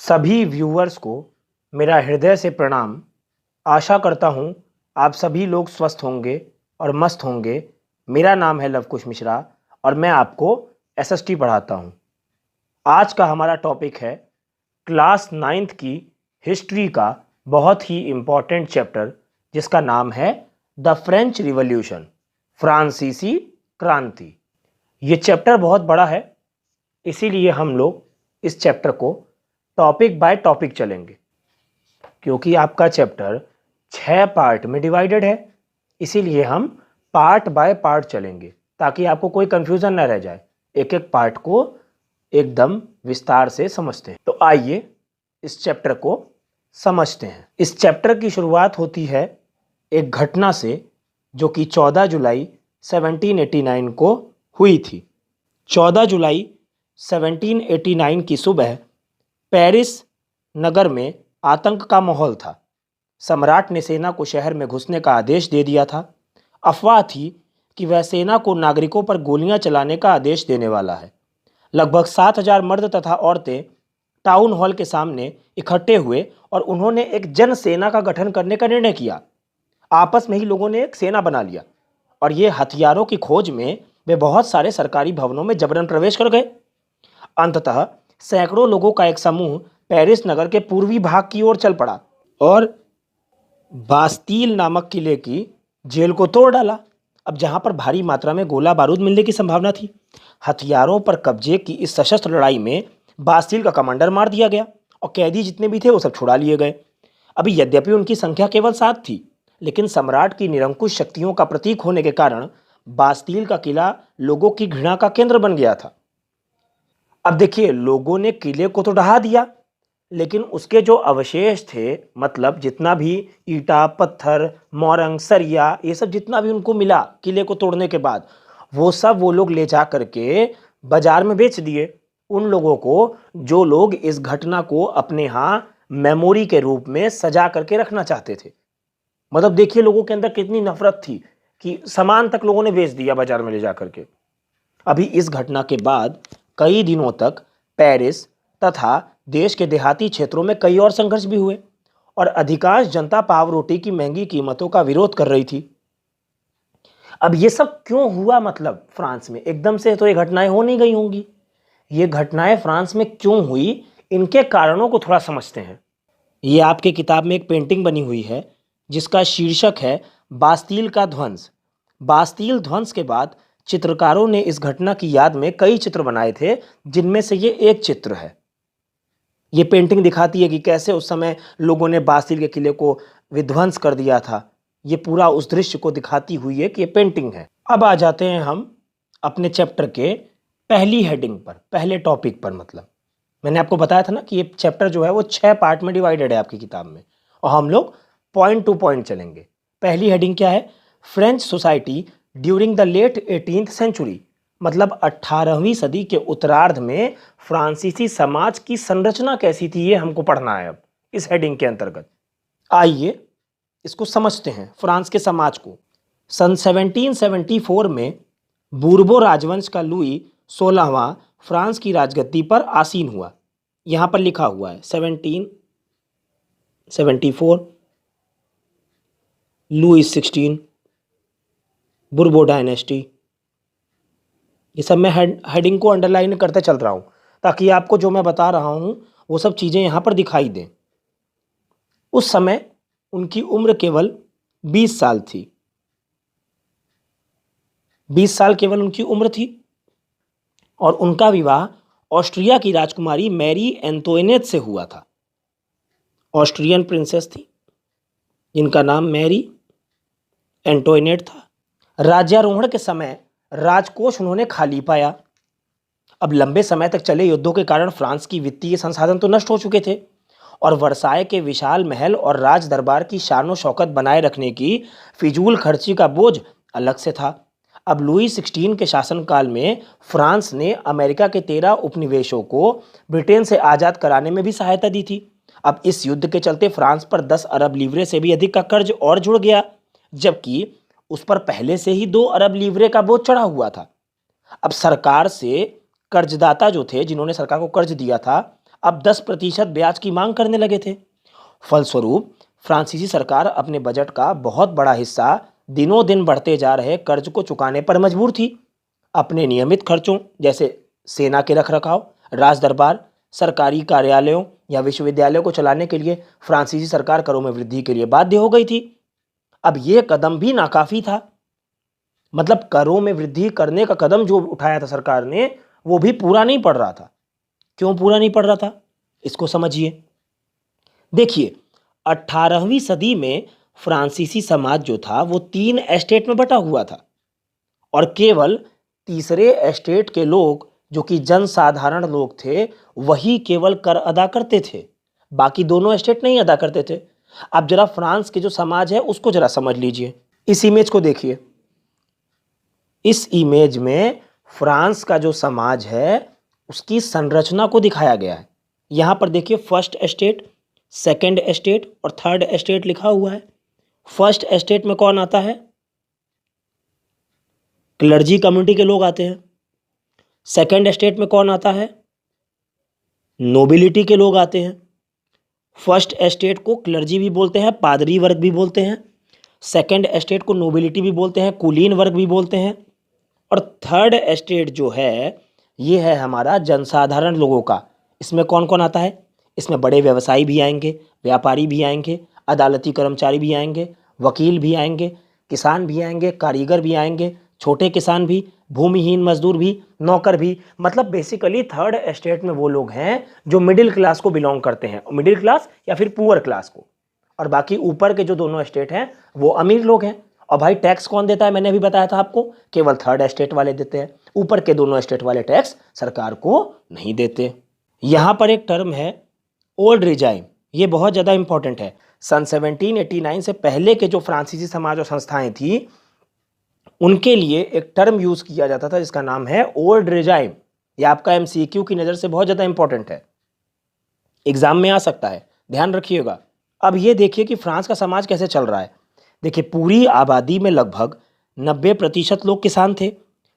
सभी व्यूअर्स को मेरा हृदय से प्रणाम। आशा करता हूँ आप सभी लोग स्वस्थ होंगे और मस्त होंगे। मेरा नाम है लवकुश मिश्रा और मैं आपको एसएसटी पढ़ाता हूँ। आज का हमारा टॉपिक है क्लास 9th की हिस्ट्री का बहुत ही इम्पॉर्टेंट चैप्टर, जिसका नाम है द फ्रेंच रिवॉल्यूशन, फ्रांसीसी क्रांति। ये चैप्टर बहुत बड़ा है, इसीलिए हम लोग इस चैप्टर को टॉपिक बाय टॉपिक चलेंगे। क्योंकि आपका चैप्टर 6 पार्ट में डिवाइडेड है, इसीलिए हम पार्ट बाय पार्ट चलेंगे ताकि आपको कोई कंफ्यूजन ना रह जाए। एक एक पार्ट को एकदम विस्तार से समझते हैं। तो आइए इस चैप्टर को समझते हैं। इस चैप्टर की शुरुआत होती है एक घटना से जो कि 14 जुलाई 1789 को हुई थी। 14 जुलाई 1789 की सुबह पेरिस नगर में आतंक का माहौल था। सम्राट ने सेना को शहर में घुसने का आदेश दे दिया था। अफवाह थी कि वह सेना को नागरिकों पर गोलियां चलाने का आदेश देने वाला है। लगभग 7,000 मर्द तथा औरतें टाउन हॉल के सामने इकट्ठे हुए और उन्होंने एक जन सेना का गठन करने का निर्णय किया। आपस में ही लोगों ने एक सेना बना लिया और ये हथियारों की खोज में वे बहुत सारे सरकारी भवनों में जबरन प्रवेश कर गए। अंततः सैकड़ों लोगों का एक समूह पेरिस नगर के पूर्वी भाग की ओर चल पड़ा और बास्तील नामक किले की जेल को तोड़ डाला। अब जहां पर भारी मात्रा में गोला बारूद मिलने की संभावना थी। हथियारों पर कब्जे की इस सशस्त्र लड़ाई में बास्तील का कमांडर मार दिया गया और कैदी जितने भी थे वो सब छुड़ा लिए गए। अभी यद्यपि उनकी संख्या केवल 7 थी, लेकिन सम्राट की निरंकुश शक्तियों का प्रतीक होने के कारण बास्तील का किला लोगों की घृणा का केंद्र बन गया था। अब देखिए, लोगों ने किले को तो ढहा दिया, लेकिन उसके जो अवशेष थे, मतलब जितना भी ईटा, पत्थर, मोरंग, सरिया, ये सब जितना भी उनको मिला किले को तोड़ने के बाद, वो सब वो लोग ले जा करके बाजार में बेच दिए उन लोगों को जो लोग इस घटना को अपने यहाँ मेमोरी के रूप में सजा करके रखना चाहते थे। मतलब देखिए लोगों के अंदर कितनी नफरत थी कि सामान तक लोगों ने बेच दिया बाजार में ले जा करके। अभी इस घटना के बाद कई दिनों तक पेरिस तथा देश के देहाती क्षेत्रों में कई और संघर्ष भी हुए और अधिकांश जनता पाव रोटी की महंगी कीमतों का विरोध कर रही थी। अब ये सब क्यों हुआ, मतलब फ्रांस में एकदम से तो ये घटनाएं हो नहीं गई होंगी। ये घटनाएं फ्रांस में क्यों हुई, इनके कारणों को थोड़ा समझते हैं। ये आपके किताब में एक पेंटिंग बनी हुई है जिसका शीर्षक है बास्तील का ध्वंस। बास्तील ध्वंस के बाद चित्रकारों ने इस घटना की याद में कई चित्र बनाए थे, जिनमें से ये एक चित्र है। ये पेंटिंग दिखाती है कि कैसे उस समय लोगों ने बास्तील के किले को विध्वंस कर दिया था। ये पूरा उस दृश्य को दिखाती हुई एक ये पेंटिंग है। अब आ जाते हैं हम अपने चैप्टर के पहली हेडिंग पर, पहले टॉपिक पर। मतलब मैंने आपको बताया था ना कि ये चैप्टर जो है वो 6 पार्ट में डिवाइडेड है आपकी किताब में, और हम लोग पॉइंट टू पॉइंट चलेंगे। पहली हेडिंग क्या है? French society during the late 18th century. मतलब 18वीं सदी के उत्तरार्ध में फ्रांसीसी समाज की संरचना कैसी थी, ये हमको पढ़ना है अब इस हेडिंग के अंतर्गत। आइए इसको समझते हैं, फ्रांस के समाज को। सन 1774 में बूर्बो राजवंश का लुई 16वां फ्रांस की राजगद्दी पर आसीन हुआ। यहां पर लिखा हुआ है 1774, लुई 16, बुर्बो डायनेस्टी। ये सब मैं हेडिंग को अंडरलाइन करते चल रहा हूं ताकि आपको जो मैं बता रहा हूं वो सब चीजें यहां पर दिखाई दें। उस समय उनकी उम्र केवल 20 साल थी। 20 साल केवल उनकी उम्र थी और उनका विवाह ऑस्ट्रिया की राजकुमारी मैरी एंतोइनेट से हुआ था। ऑस्ट्रियन प्रिंसेस थी जिनका नाम मैरी एंटोइनेट था। राज्यारोहण के समय राजकोष उन्होंने खाली पाया। अब लंबे समय तक चले युद्धों के कारण फ्रांस की वित्तीय संसाधन तो नष्ट हो चुके थे और वर्साय के विशाल महल और राज दरबार की शानो शौकत बनाए रखने की फिजूल खर्ची का बोझ अलग से था। अब लुई 16 के शासनकाल में फ्रांस ने अमेरिका के 13 उपनिवेशों को ब्रिटेन से आज़ाद कराने में भी सहायता दी थी। अब इस युद्ध के चलते फ्रांस पर 10 अरब लीवरे से भी अधिक का कर्ज और जुड़ गया, जबकि उस पर पहले से ही 2 अरब लीवरे का बोझ चढ़ा हुआ था। अब सरकार से कर्जदाता जो थे, जिन्होंने सरकार को कर्ज दिया था, अब 10% ब्याज की मांग करने लगे थे। फलस्वरूप फ्रांसीसी सरकार अपने बजट का बहुत बड़ा हिस्सा दिनों दिन बढ़ते जा रहे कर्ज को चुकाने पर मजबूर थी। अपने नियमित खर्चों जैसे सेना के रखरखाव, राज दरबार, सरकारी कार्यालयों या विश्वविद्यालयों को चलाने के लिए फ्रांसीसी सरकार करों में वृद्धि के लिए बाध्य हो गई थी। अब यह कदम भी नाकाफी था। मतलब करों में वृद्धि करने का कदम जो उठाया था सरकार ने, वो भी पूरा नहीं पड़ रहा था। क्यों पूरा नहीं पड़ रहा था, इसको समझिए। देखिए, 18वीं सदी में फ्रांसीसी समाज जो था वो 3 एस्टेट में बटा हुआ था और केवल तीसरे एस्टेट के लोग, जो कि जनसाधारण लोग थे, वही केवल कर अदा करते थे। बाकी दोनों एस्टेट नहीं अदा करते थे। अब जरा फ्रांस के जो समाज है उसको जरा समझ लीजिए। इस इमेज को देखिए। इस इमेज में फ्रांस का जो समाज है उसकी संरचना को दिखाया गया है। यहां पर देखिए, फर्स्ट एस्टेट, सेकंड एस्टेट और थर्ड एस्टेट लिखा हुआ है। फर्स्ट एस्टेट में कौन आता है? क्लर्जी कम्युनिटी के लोग आते हैं। सेकंड एस्टेट में कौन आता है? नोबिलिटी के लोग आते हैं। फर्स्ट एस्टेट को क्लर्जी भी बोलते हैं, पादरी वर्ग भी बोलते हैं। सेकंड एस्टेट को नोबिलिटी भी बोलते हैं, कुलीन वर्ग भी बोलते हैं। और थर्ड एस्टेट जो है ये है हमारा जनसाधारण लोगों का। इसमें कौन कौन आता है? इसमें बड़े व्यवसायी भी आएंगे, व्यापारी भी आएंगे, अदालती कर्मचारी भी आएंगे, वकील भी आएंगे, किसान भी आएंगे, कारीगर भी आएंगे, छोटे किसान भी, भूमिहीन मजदूर भी, नौकर भी। मतलब बेसिकली थर्ड एस्टेट में वो लोग हैं जो मिडिल क्लास को बिलोंग करते हैं, मिडिल क्लास या फिर पुअर क्लास को। और बाकी ऊपर के जो दोनों एस्टेट हैं वो अमीर लोग हैं। और भाई टैक्स कौन देता है? मैंने अभी बताया था आपको, केवल थर्ड एस्टेट वाले देते हैं। ऊपर के दोनों एस्टेट वाले टैक्स सरकार को नहीं देते। यहां पर एक टर्म है ओल्ड रिजाइम, ये बहुत ज़्यादा इंपॉर्टेंट है। सन 1789 से पहले के जो फ्रांसीसी समाज और संस्थाएं थी उनके लिए एक टर्म यूज किया जाता था जिसका नाम है ओल्ड रिजाइम। ये आपका एमसीक्यू की नज़र से बहुत ज़्यादा इंपॉर्टेंट है, एग्जाम में आ सकता है, ध्यान रखिएगा। अब ये देखिए कि फ्रांस का समाज कैसे चल रहा है। देखिए, पूरी आबादी में लगभग 90% लोग किसान थे,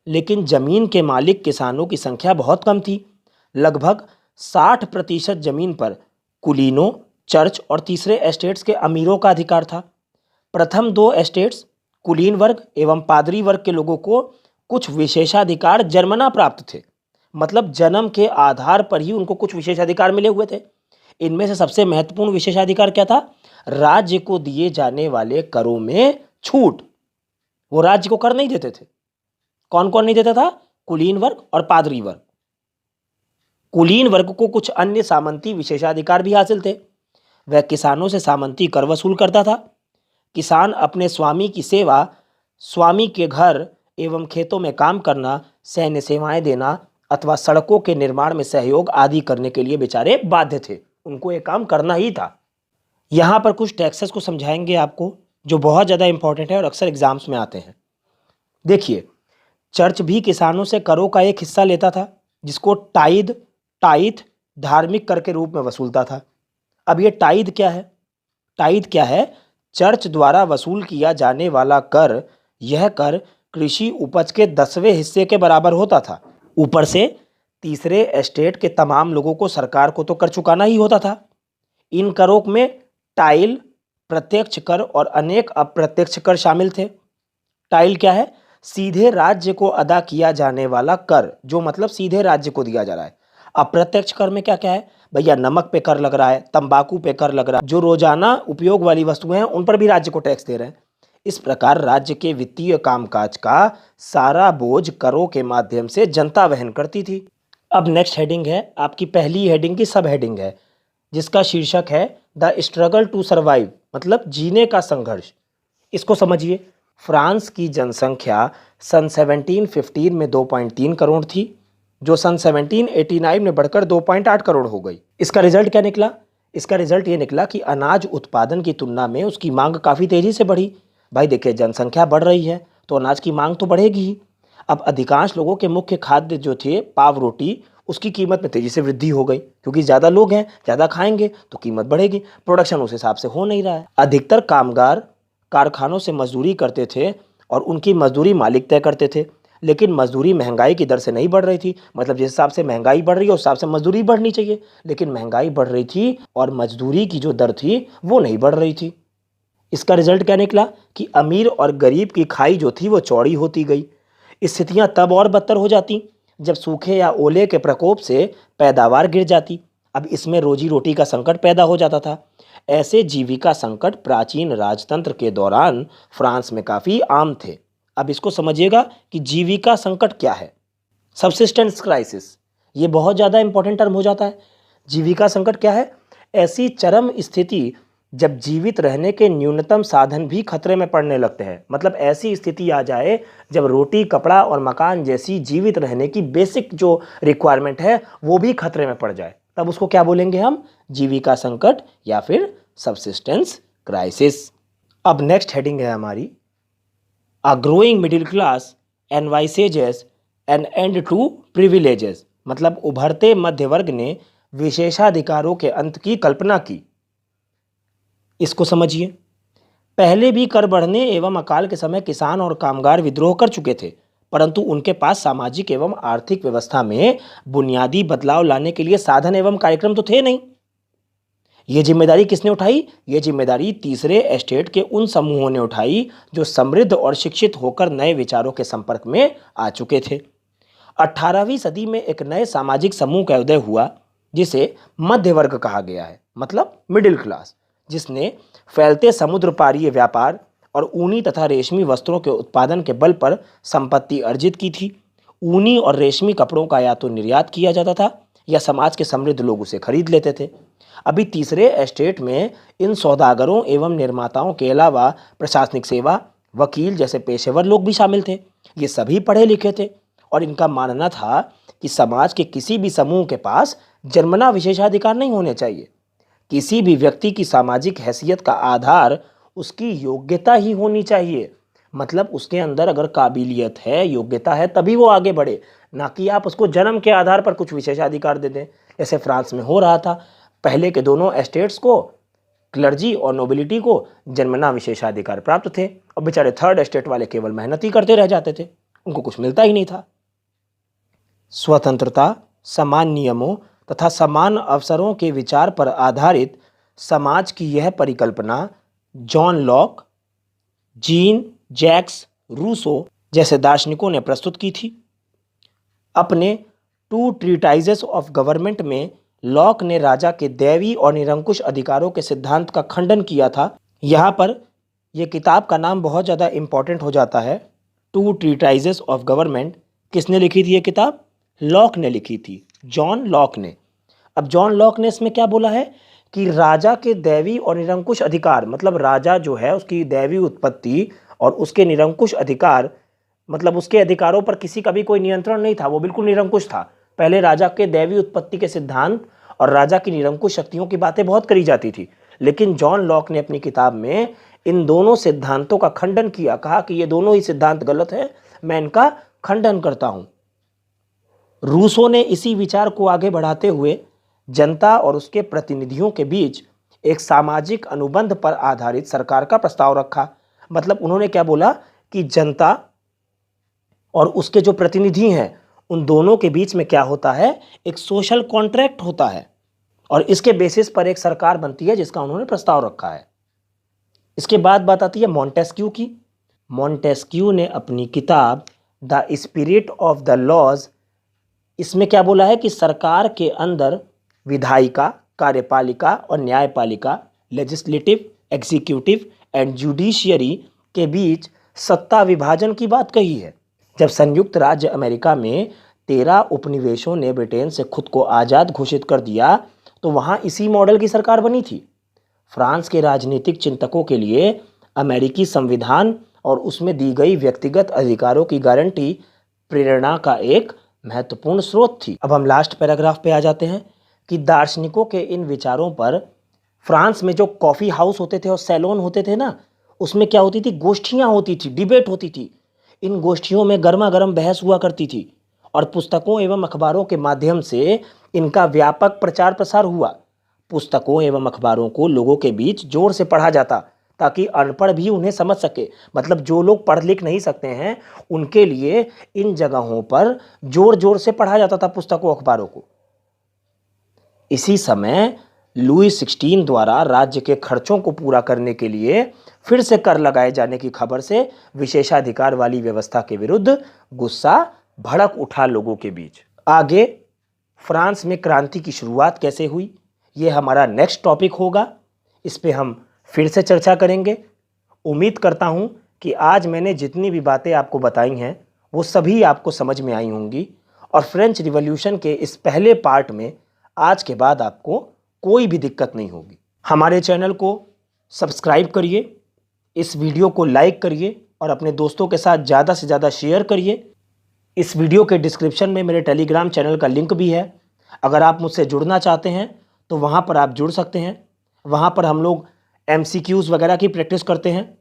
लेकिन जमीन के मालिक किसानों की संख्या बहुत कम थी। लगभग 60% जमीन पर कुलीनों, चर्च और तीसरे एस्टेट्स के अमीरों का अधिकार था। प्रथम 2 एस्टेट्स, कुलीन वर्ग एवं पादरी वर्ग के लोगों को कुछ विशेषाधिकार जन्मना प्राप्त थे। मतलब जन्म के आधार पर ही उनको कुछ विशेषाधिकार मिले हुए थे। इनमें से सबसे महत्वपूर्ण विशेषाधिकार क्या था? राज्य को दिए जाने वाले करों में छूट। वो राज्य को कर नहीं देते थे। कौन कौन नहीं देता था? कुलीन वर्ग और पादरी वर्ग। कुलीन वर्ग को कुछ अन्य सामंती विशेषाधिकार भी हासिल थे। वह किसानों से सामंती कर वसूल करता था। किसान अपने स्वामी की सेवा, स्वामी के घर एवं खेतों में काम करना, सैन्य सेवाएं देना अथवा सड़कों के निर्माण में सहयोग आदि करने के लिए बेचारे बाध्य थे। उनको ये काम करना ही था। यहाँ पर कुछ टैक्सेस को समझाएंगे आपको जो बहुत ज़्यादा इंपॉर्टेंट है और अक्सर एग्जाम्स में आते हैं। देखिए, चर्च भी किसानों से करों का एक हिस्सा लेता था जिसको टाइथ धार्मिक कर के रूप में वसूलता था। अब ये टाइथ क्या है? टाइथ क्या है? चर्च द्वारा वसूल किया जाने वाला कर। यह कर कृषि उपज के 10वें हिस्से के बराबर होता था। ऊपर से तीसरे एस्टेट के तमाम लोगों को सरकार को तो कर चुकाना ही होता था। इन करों में टाइल, प्रत्यक्ष कर और अनेक अप्रत्यक्ष कर शामिल थे। टाइल क्या है? सीधे राज्य को अदा किया जाने वाला कर, जो मतलब सीधे राज्य को दिया जा रहा है। अप्रत्यक्ष कर में क्या क्या है? भैया नमक पे कर लग रहा है, तंबाकू पे कर लग रहा है, जो रोजाना उपयोग वाली वस्तुएं हैं उन पर भी राज्य को टैक्स दे रहे हैं। इस प्रकार राज्य के वित्तीय कामकाज का सारा बोझ करों के माध्यम से जनता वहन करती थी। अब नेक्स्ट हेडिंग है, आपकी पहली हेडिंग की सब हेडिंग है जिसका शीर्षक है द स्ट्रगल टू सर्वाइव, मतलब जीने का संघर्ष। इसको समझिए। फ्रांस की जनसंख्या सन 1715 में 2.3 करोड़ थी, जो सन 1789 में बढ़कर 2.8 करोड़ हो गई। इसका रिजल्ट क्या निकला? इसका रिजल्ट ये निकला कि अनाज उत्पादन की तुलना में उसकी मांग काफ़ी तेज़ी से बढ़ी। भाई देखिए, जनसंख्या बढ़ रही है तो अनाज की मांग तो बढ़ेगी ही। अब अधिकांश लोगों के मुख्य खाद्य जो थे पाव रोटी, उसकी कीमत में तेज़ी से वृद्धि हो गई क्योंकि ज़्यादा लोग हैं, ज़्यादा खाएंगे तो कीमत बढ़ेगी। प्रोडक्शन उस हिसाब से हो नहीं रहा है। अधिकतर कामगार कारखानों से मजदूरी करते थे और उनकी मजदूरी मालिक तय करते थे, लेकिन मजदूरी महंगाई की दर से नहीं बढ़ रही थी। मतलब जिस हिसाब से महंगाई बढ़ रही है उस हिसाब से मजदूरी बढ़नी चाहिए, लेकिन महंगाई बढ़ रही थी और मजदूरी की जो दर थी वो नहीं बढ़ रही थी। इसका रिजल्ट क्या निकला कि अमीर और गरीब की खाई जो थी वो चौड़ी होती गई। स्थितियां तब और बदतर हो जाती जब सूखे या ओले के प्रकोप से पैदावार गिर जाती। अब इसमें रोजी रोटी का संकट पैदा हो जाता था। ऐसे जीविका संकट प्राचीन राजतंत्र के दौरान फ्रांस में काफ़ी आम थे। अब इसको समझिएगा कि जीविका संकट क्या है। सबसिस्टेंस क्राइसिस, ये बहुत ज़्यादा इंपॉर्टेंट टर्म हो जाता है। जीविका संकट क्या है? ऐसी चरम स्थिति जब जीवित रहने के न्यूनतम साधन भी खतरे में पड़ने लगते हैं। मतलब ऐसी स्थिति आ जाए जब रोटी, कपड़ा और मकान जैसी जीवित रहने की बेसिक जो रिक्वायरमेंट है वो भी खतरे में पड़ जाए, तब उसको क्या बोलेंगे हम? जीविका संकट या फिर सबसिस्टेंस क्राइसिस। अब नेक्स्ट हेडिंग है हमारी, a growing middle class envisages an end to privileges. मतलब उभरते मध्य वर्ग ने विशेषाधिकारों के अंत की कल्पना की। इसको समझिए। पहले भी कर बढ़ने एवं अकाल के समय किसान और कामगार विद्रोह कर चुके थे, परंतु उनके पास सामाजिक एवं आर्थिक व्यवस्था में बुनियादी बदलाव लाने के लिए साधन एवं कार्यक्रम तो थे नहीं। ये जिम्मेदारी किसने उठाई? ये जिम्मेदारी तीसरे एस्टेट के उन समूहों ने उठाई जो समृद्ध और शिक्षित होकर नए विचारों के संपर्क में आ चुके थे। 18वीं सदी में एक नए सामाजिक समूह का उदय हुआ जिसे मध्य वर्ग कहा गया है, मतलब मिडिल क्लास, जिसने फैलते समुद्र पारीय व्यापार और ऊनी तथा रेशमी वस्त्रों के उत्पादन के बल पर संपत्ति अर्जित की थी। ऊनी और रेशमी कपड़ों का या तो निर्यात किया जाता था या समाज के समृद्ध लोग उसे खरीद लेते थे। अभी तीसरे एस्टेट में इन सौदागरों एवं निर्माताओं के अलावा प्रशासनिक सेवा, वकील जैसे पेशेवर लोग भी शामिल थे। ये सभी पढ़े लिखे थे और इनका मानना था कि समाज के किसी भी समूह के पास जन्मना विशेषाधिकार नहीं होने चाहिए। किसी भी व्यक्ति की सामाजिक हैसियत का आधार उसकी योग्यता ही होनी चाहिए। मतलब उसके अंदर अगर काबिलियत है, योग्यता है, तभी वो आगे बढ़े, ना कि आप उसको जन्म के आधार पर कुछ विशेषाधिकार दे दें, जैसे फ्रांस में हो रहा था। पहले के दोनों एस्टेट्स को, क्लर्जी और नोबिलिटी को जन्मना विशेषाधिकार प्राप्त थे और बेचारे थर्ड एस्टेट वाले केवल मेहनत ही करते रह जाते थे, उनको कुछ मिलता ही नहीं था। स्वतंत्रता, समान नियमों तथा समान अवसरों के विचार पर आधारित समाज की यह परिकल्पना John Locke, Jean Jacques Rousseau जैसे दार्शनिकों ने प्रस्तुत की थी। अपने टू ट्रीटाइजेस ऑफ गवर्नमेंट में लॉक ने राजा के दैवी और निरंकुश अधिकारों के सिद्धांत का खंडन किया था। यहाँ पर यह किताब का नाम बहुत ज़्यादा इम्पॉर्टेंट हो जाता है। टू ट्रीटाइजेस ऑफ गवर्नमेंट किसने लिखी थी? ये किताब लॉक ने लिखी थी, जॉन लॉक ने। अब जॉन लॉक ने इसमें क्या बोला है कि राजा के दैवी और निरंकुश अधिकार, मतलब राजा जो है उसकी दैवी उत्पत्ति और उसके निरंकुश अधिकार, मतलब उसके अधिकारों पर किसी का भी कोई नियंत्रण नहीं था, वो बिल्कुल निरंकुश था। पहले राजा के दैवी उत्पत्ति के सिद्धांत और राजा की निरंकुश शक्तियों की बातें बहुत करी जाती थी, लेकिन जॉन लॉक ने अपनी किताब में इन दोनों सिद्धांतों का खंडन किया। कहा कि ये दोनों ही सिद्धांत गलत है, मैं इनका खंडन करता हूं। रूसो ने इसी विचार को आगे बढ़ाते हुए जनता और उसके प्रतिनिधियों के बीच एक सामाजिक अनुबंध पर आधारित सरकार का प्रस्ताव रखा। मतलब उन्होंने क्या बोला कि जनता और उसके जो प्रतिनिधि हैं उन दोनों के बीच में क्या होता है, एक सोशल कॉन्ट्रैक्ट होता है और इसके बेसिस पर एक सरकार बनती है जिसका उन्होंने प्रस्ताव रखा है। इसके बाद बात आती है मॉन्टेस्क्यू की। मॉन्टेस्क्यू ने अपनी किताब the spirit of the laws, इसमें क्या बोला है कि सरकार के अंदर विधायिका, कार्यपालिका और न्यायपालिका, लेजिस्लेटिव, एग्जीक्यूटिव एंड जुडिशियरी के बीच सत्ता विभाजन की बात कही है। जब संयुक्त राज्य अमेरिका में 13 उपनिवेशों ने ब्रिटेन से खुद को आज़ाद घोषित कर दिया तो वहाँ इसी मॉडल की सरकार बनी थी। फ्रांस के राजनीतिक चिंतकों के लिए अमेरिकी संविधान और उसमें दी गई व्यक्तिगत अधिकारों की गारंटी प्रेरणा का एक महत्वपूर्ण स्रोत थी। अब हम लास्ट पैराग्राफ पे आ जाते हैं कि दार्शनिकों के इन विचारों पर फ्रांस में जो कॉफ़ी हाउस होते थे और सैलून होते थे ना, उसमें क्या होती थी, गोष्ठियाँ होती थी, डिबेट होती थी। इन गोष्ठियों में गर्मा गर्म बहस हुआ करती थी और पुस्तकों एवं अखबारों के माध्यम से इनका व्यापक प्रचार प्रसार हुआ। पुस्तकों एवं अखबारों को लोगों के बीच जोर से पढ़ा जाता ताकि अनपढ़ भी उन्हें समझ सके। मतलब जो लोग पढ़ लिख नहीं सकते हैं उनके लिए इन जगहों पर जोर जोर से पढ़ा जाता था पुस्तकों अखबारों को। इसी समय लुई 16 द्वारा राज्य के खर्चों को पूरा करने के लिए फिर से कर लगाए जाने की खबर से विशेषाधिकार वाली व्यवस्था के विरुद्ध गुस्सा भड़क उठा लोगों के बीच। आगे फ्रांस में क्रांति की शुरुआत कैसे हुई, यह हमारा नेक्स्ट टॉपिक होगा। इस पे हम फिर से चर्चा करेंगे। उम्मीद करता हूं कि आज मैंने जितनी भी बातें आपको बताई हैं वो सभी आपको समझ में आई होंगी और फ्रेंच रिवॉल्यूशन के इस पहले पार्ट में आज के बाद आपको कोई भी दिक्कत नहीं होगी। हमारे चैनल को सब्सक्राइब करिए, इस वीडियो को लाइक करिए और अपने दोस्तों के साथ ज़्यादा से ज़्यादा शेयर करिए। इस वीडियो के डिस्क्रिप्शन में मेरे टेलीग्राम चैनल का लिंक भी है। अगर आप मुझसे जुड़ना चाहते हैं तो वहाँ पर आप जुड़ सकते हैं। वहाँ पर हम लोग MCQs वगैरह की प्रैक्टिस करते हैं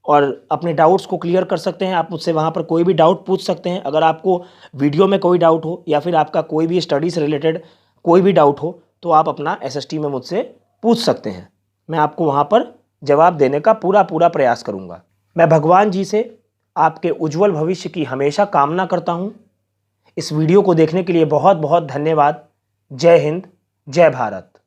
और अपने डाउट्स को क्लियर कर सकते हैं। आप मुझसे वहाँ पर कोई भी डाउट पूछ सकते हैं। अगर आपको वीडियो में कोई डाउट हो या फिर आपका कोई भी स्टडी से रिलेटेड कोई भी डाउट हो तो आप अपना SST में मुझसे पूछ सकते हैं। मैं आपको वहाँ पर जवाब देने का पूरा प्रयास करूँगा। मैं भगवान जी से आपके उज्जवल भविष्य की हमेशा कामना करता हूँ। इस वीडियो को देखने के लिए बहुत बहुत धन्यवाद। जय हिंद, जय भारत।